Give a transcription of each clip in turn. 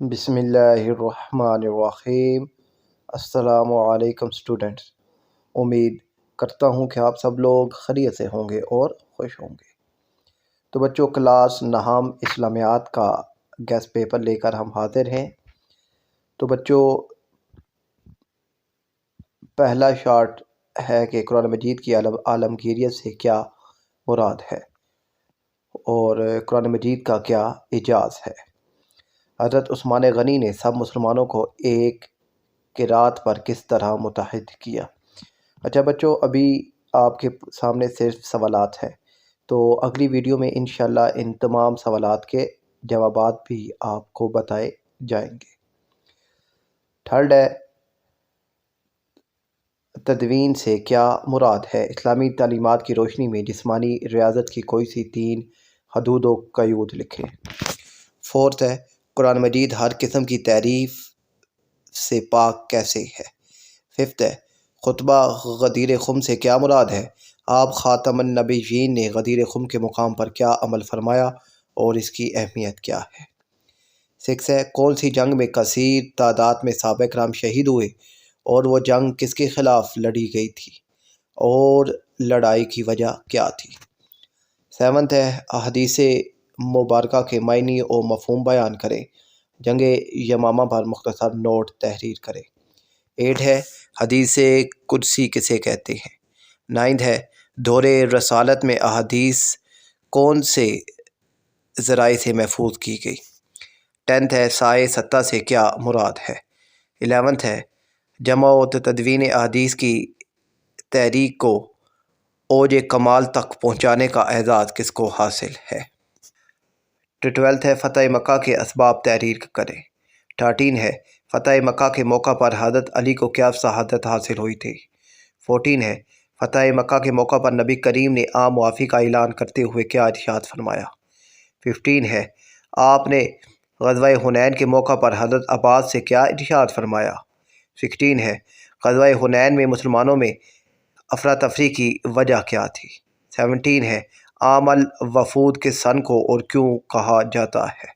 بسم اللہ الرحمن الرحیم۔ السلام علیکم اسٹوڈنٹس، امید کرتا ہوں کہ آپ سب لوگ خیریت سے ہوں گے اور خوش ہوں گے۔ تو بچوں، کلاس نہم اسلامیات کا گیسٹ پیپر لے کر ہم حاضر ہیں۔ تو بچوں، پہلا شارٹ ہے کہ قرآن مجید کی عالمگیریت سے کیا مراد ہے اور قرآن مجید کا کیا اعجاز ہے۔ حضرت عثمان غنی نے سب مسلمانوں کو ایک قرات پر کس طرح متحد کیا؟ اچھا بچوں، ابھی آپ کے سامنے صرف سوالات ہیں، تو اگلی ویڈیو میں انشاءاللہ ان تمام سوالات کے جوابات بھی آپ کو بتائے جائیں گے۔ تھرڈ ہے، تدوین سے کیا مراد ہے؟ اسلامی تعلیمات کی روشنی میں جسمانی ریاضت کی کوئی سی 3 حدود و قیود لکھیں۔ فورتھ ہے، قرآن مجید ہر قسم کی تعریف سے پاک کیسے ہے؟ ففتھ ہے، خطبہ غدیر خم سے کیا مراد ہے؟ آپ خاتم النبیین نے غدیر خم کے مقام پر کیا عمل فرمایا اور اس کی اہمیت کیا ہے؟ سکس ہے، کون سی جنگ میں کثیر تعداد میں صحابہ کرام شہید ہوئے اور وہ جنگ کس کے خلاف لڑی گئی تھی اور لڑائی کی وجہ کیا تھی؟ سیونتھ ہے، احادیث مبارکہ کے معنی و مفہوم بیان کریں۔ جنگ یمامہ پر مختصر نوٹ تحریر کریں۔ 8 ہے، حدیث قدسی کسے کہتے ہیں؟ 9 ہے، دور رسالت میں احادیث کون سے ذرائع سے محفوظ کی گئی؟ 10 ہے، سائے ستہ سے کیا مراد ہے؟ 11 ہے، جمع و تدوین احادیث کی تحریک کو اوج کمال تک پہنچانے کا اعزاز کس کو حاصل ہے؟ 12 ہے، فتح مکہ کے اسباب تحریر کریں۔ 13 ہے، فتح مکہ کے موقع پر حضرت علی کو کیا شہادت حاصل ہوئی تھی؟ 14 ہے، فتح مکہ کے موقع پر نبی کریم نے عام معافی کا اعلان کرتے ہوئے کیا ارشاد فرمایا؟ 15 ہے، آپ نے غزوہ حنین کے موقع پر حضرت عباس سے کیا ارشاد فرمایا؟ 16 ہے، غزوہ حنین میں مسلمانوں میں افراتفری کی وجہ کیا تھی؟ 17 ہے، عام الوفود کے سن کو اور کیوں کہا جاتا ہے؟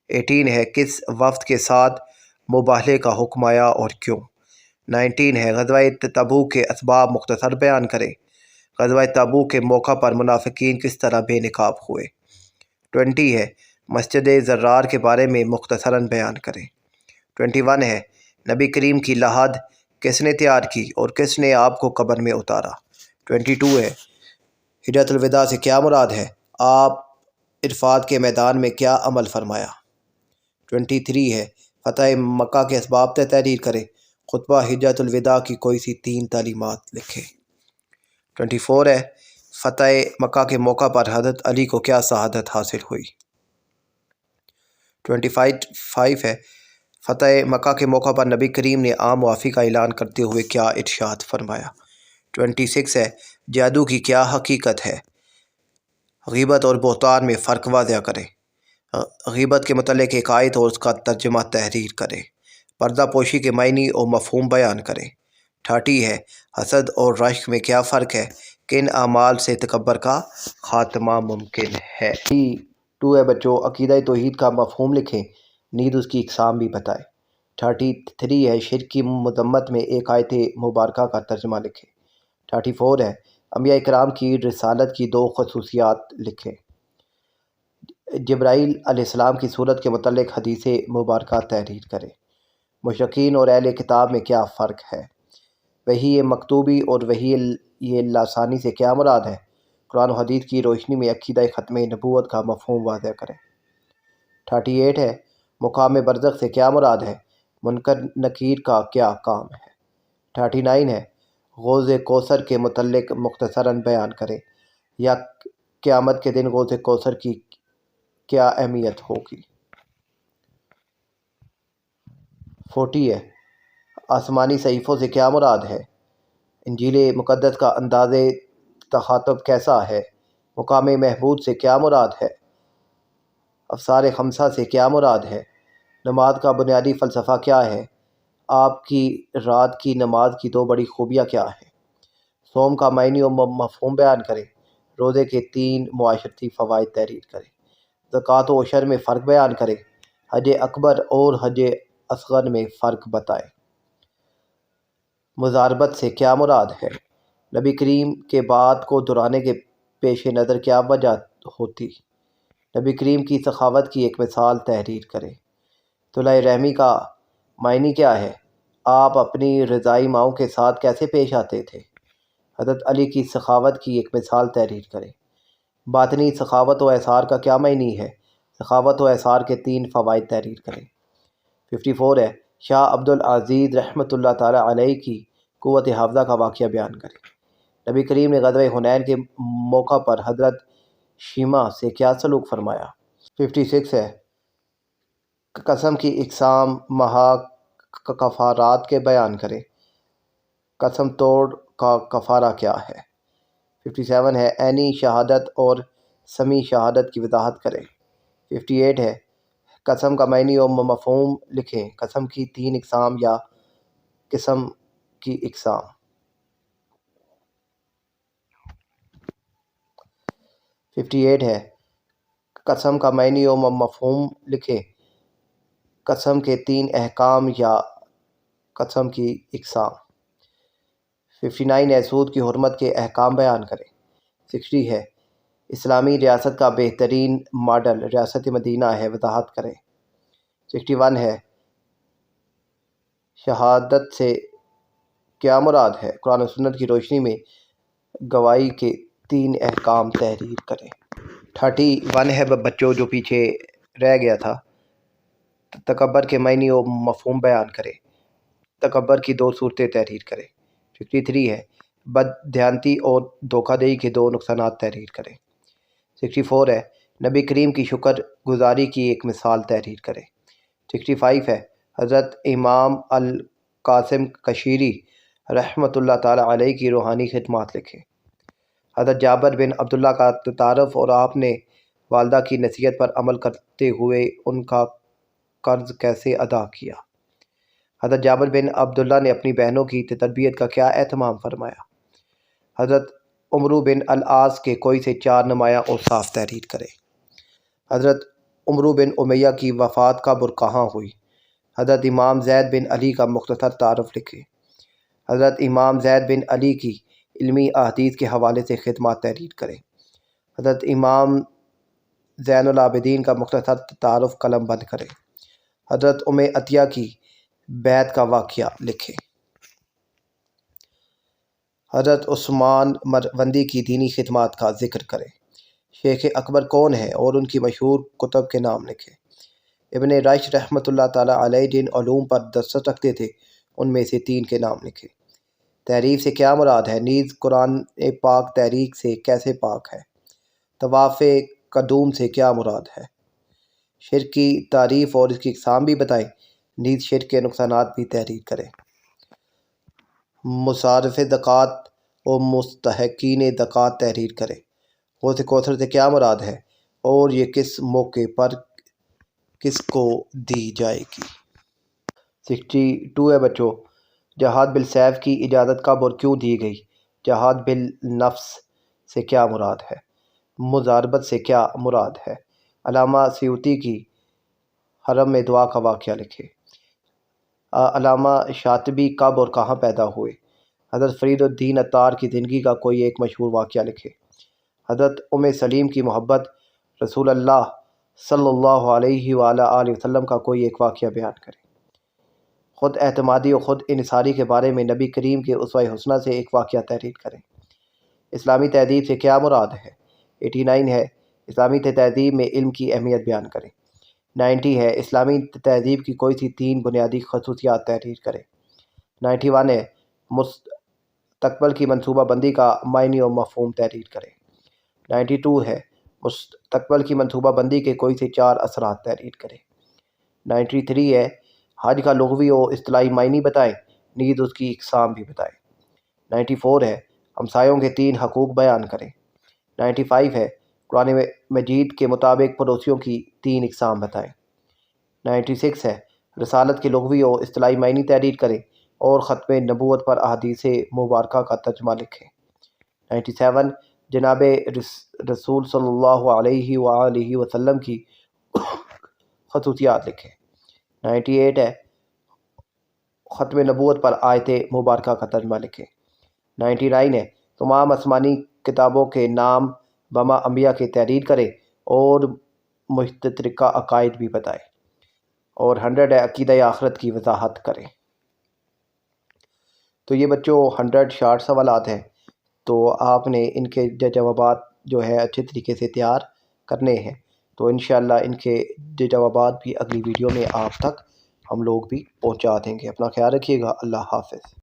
18 ہے، کس وفد کے ساتھ مباہلے کا حکم آیا اور کیوں؟ 19 ہے، غزوہ تبوک کے اسباب مختصر بیان کریں۔ غزوہ تبوک کے موقع پر منافقین کس طرح بے نقاب ہوئے؟ 20 ہے، مسجد زرار کے بارے میں مختصراً بیان کریں۔ 21 ہے، نبی کریم کی لحد کس نے تیار کی اور کس نے آپ کو قبر میں اتارا؟ 22 ہے، حجۃ الوداع سے کیا مراد ہے؟ آپ عرفات کے میدان میں کیا عمل فرمایا؟ 23 ہے، فتح مکہ کے اسباب تحریر کریں۔ خطبہ حجۃ الوداع کی کوئی سی 3 تعلیمات لکھیں۔ 24 ہے، فتح مکہ کے موقع پر حضرت علی کو کیا شہادت حاصل ہوئی؟ 25 ہے، فتح مکہ کے موقع پر نبی کریم نے عام معافی کا اعلان کرتے ہوئے کیا ارشاد فرمایا؟ 26 ہے، جادو کی کیا حقیقت ہے؟ غیبت اور بہتان میں فرق واضح کریں۔ غیبت کے متعلق ایک آیت اور اس کا ترجمہ تحریر کریں۔ پردہ پوشی کے معنی اور مفہوم بیان کریں۔ 30 ہے، حسد اور رشک میں کیا فرق ہے؟ کن اعمال سے تکبر کا خاتمہ ممکن ہے؟ 2 ہے بچوں، عقیدہ توحید کا مفہوم لکھیں، نیز اس کی اقسام بھی بتائیں۔ 33 ہے، شرک کی مذمت میں ایک آیت مبارکہ کا ترجمہ لکھیں۔ 34 ہے، انبیاء کرام کی رسالت کی 2 خصوصیات لکھیں۔ جبرائیل علیہ السلام کی صورت کے متعلق حدیث مبارکہ تحریر کریں۔ مشرکین اور اہل کتاب میں کیا فرق ہے؟ وحی مکتوبی اور وحی لسانی سے کیا مراد ہے؟ قرآن و حدیث کی روشنی میں عقیدہ ختم نبوت کا مفہوم واضح کریں۔ 38 ہے، مقام برزخ سے کیا مراد ہے؟ منکر نکیر کا کیا کام ہے؟ 39 ہے، غوث کوثر کے متعلق مختصراً بیان کریں، یا قیامت کے دن غوث کوثر کی کیا اہمیت ہوگی؟ 40 ہے، آسمانی صحیفوں سے کیا مراد ہے؟ انجیل مقدس کا انداز تخاطب کیسا ہے؟ مقام محمود سے کیا مراد ہے؟ افسار خمسہ سے کیا مراد ہے؟ نماز کا بنیادی فلسفہ کیا ہے؟ آپ کی رات کی نماز کی 2 بڑی خوبیاں کیا ہیں؟ صوم کا معنی و مفہوم بیان کریں۔ روزے کے 3 معاشرتی فوائد تحریر کریں۔ زکوٰۃ و عشر میں فرق بیان کریں۔ حج اکبر اور حج اصغر میں فرق بتائیں۔ مزاربت سے کیا مراد ہے؟ نبی کریم کے بات کو دہرانے کے پیش نظر کیا وجہ ہوتی؟ نبی کریم کی سخاوت کی ایک مثال تحریر کریں۔ صلہ رحمی کا معنی کیا ہے؟ آپ اپنی رضائی ماؤں کے ساتھ کیسے پیش آتے تھے؟ حضرت علی کی سخاوت کی ایک مثال تحریر کریں۔ باطنی سخاوت و احسار کا کیا معنی ہے؟ سخاوت و احسار کے 3 فوائد تحریر کریں۔ 54 ہے، شاہ عبد العزیز رحمۃ اللہ تعالیٰ علیہ کی قوت حافظہ کا واقعہ بیان کریں۔ نبی کریم نے غزوہ حنین کے موقع پر حضرت شیمہ سے کیا سلوک فرمایا؟ 56 ہے، قسم کی اقسام مہا کفارات کے بیان کریں۔ قسم توڑ کا کفارہ کیا ہے؟ 57 ہے، عینی شہادت اور سمی شہادت کی وضاحت کریں۔ 58 ہے، قسم کا معنی و مفہوم لکھیں۔ قسم کی 3 اقسام یا قسم کی اقسام۔ 58 ہے، قسم کا معنی و مفہوم لکھیں۔ قسم کے 3 احکام یا قسم کی اقسام۔ 59 ہے، سود کی حرمت کے احکام بیان کریں۔ 60 ہے، اسلامی ریاست کا بہترین ماڈل ریاست مدینہ ہے، وضاحت کریں۔ 61 ہے، شہادت سے کیا مراد ہے؟ قرآن و سنت کی روشنی میں گواہی کے 3 احکام تحریر کریں۔ 31 ہے، بچوں جو پیچھے رہ گیا تھا، تکبر کے معنی و مفہوم بیان کریں۔ تکبر کی 2 صورتیں تحریر کریں۔ 63 ہے، بددھیانتی اور دھوکہ دہی کے 2 نقصانات تحریر کریں۔ 64 ہے، نبی کریم کی شکر گزاری کی ایک مثال تحریر کریں۔ 65 ہے، حضرت امام القاسم کشیری رحمۃ اللہ تعالیٰ علیہ کی روحانی خدمات لکھیں۔ حضرت جابر بن عبداللہ کا تعارف اور آپ نے والدہ کی نصیحت پر عمل کرتے ہوئے ان کا قرض کیسے ادا کیا؟ حضرت جابر بن عبداللہ نے اپنی بہنوں کی تربیت کا کیا اہتمام فرمایا؟ حضرت عمرو بن العاص کے کوئی سے 4 نمایاں اوصاف تحریر کریں۔ حضرت عمرو بن امیہ کی وفات کب اور کہاں ہوئی؟ حضرت امام زید بن علی کا مختصر تعارف لکھیں۔ حضرت امام زید بن علی کی علمی احادیث کے حوالے سے خدمات تحریر کریں۔ حضرت امام زین العابدین کا مختصر تعارف قلم بند کریں۔ حضرت ام عطیہ کی بیعت کا واقعہ لکھیں۔ حضرت عثمان مروندی کی دینی خدمات کا ذکر کریں۔ شیخ اکبر کون ہیں اور ان کی مشہور کتب کے نام لکھیں۔ ابن رشد رحمۃ اللہ تعالیٰ علیہ جن علوم پر دسترس رکھتے تھے ان میں سے 3 کے نام لکھیں۔ تحریف سے کیا مراد ہے؟ نیز قرآن پاک تحریف سے کیسے پاک ہے؟ طواف قدوم سے کیا مراد ہے؟ شرک کی تعریف اور اس کی اقسام بھی بتائیں، نیز شرک کے نقصانات بھی تحریر کریں۔ مصارف زکوٰۃ اور مستحقین زکوٰۃ تحریر کریں۔ حوض کوثر سے کیا مراد ہے اور یہ کس موقع پر کس کو دی جائے گی؟ 62 ہے، بچوں جہاد بالسیف کی اجازت کب اور کیوں دی گئی؟ جہاد بالنفس سے کیا مراد ہے؟ مزاربت سے کیا مراد ہے؟ علامہ سیوطی کی حرم میں دعا کا واقعہ لکھیں۔ علامہ شاطبی کب اور کہاں پیدا ہوئے؟ حضرت فرید الدین عطار کی زندگی کا کوئی ایک مشہور واقعہ لکھیں۔ حضرت ام سلیم کی محبت رسول اللہ صلی اللہ علیہ وآلہ وسلم کا کوئی ایک واقعہ بیان کریں۔ خود اعتمادی اور خود انحصاری کے بارے میں نبی کریم کے اسوہ حسنہ سے ایک واقعہ تحریر کریں۔ اسلامی تہذیب سے کیا مراد ہے؟ 89 ہے، اسلامی تہذیب میں علم کی اہمیت بیان کریں۔ 90 ہے، اسلامی تہذیب کی کوئی سی 3 بنیادی خصوصیات تحریر کریں۔ 91 ہے، مستقبل کی منصوبہ بندی کا معنی و مفہوم تحریر کریں۔ 92 ہے، مستقبل کی منصوبہ بندی کے کوئی سے 4 اثرات تحریر کریں۔ 93 ہے، حج کا لغوی و اصطلاحی معنی بتائیں، نیز اس کی اقسام بھی بتائیں۔ 94 ہے، ہمسایوں کے 3 حقوق بیان کریں۔ 95 ہے، قرآن مجید کے مطابق پڑوسیوں کی 3 اقسام بتائیں۔ 96 ہے، رسالت کے لغوی و اصطلاحی معنی تحریر کریں اور ختم نبوت پر احادیث مبارکہ کا ترجمہ لکھیں۔ 97 جناب رسول صلی اللہ علیہ وآلہ وسلم کی خصوصیات لکھیں۔ 98 ہے ختم نبوت پر آیت مبارکہ کا ترجمہ لکھیں۔ 99 ہے تمام آسمانی کتابوں کے نام بما انبیاء کی تحریر کرے اور مشترکہ عقائد بھی بتائے۔ اور 100 ہے عقیدہ آخرت کی وضاحت کریں۔ تو یہ بچوں 100 شارٹ سوالات ہیں، تو آپ نے ان کے جوابات جو ہے اچھے طریقے سے تیار کرنے ہیں۔ تو انشاءاللہ ان کے جوابات بھی اگلی ویڈیو میں آپ تک ہم لوگ بھی پہنچا دیں گے۔ اپنا خیال رکھیے گا۔ اللہ حافظ۔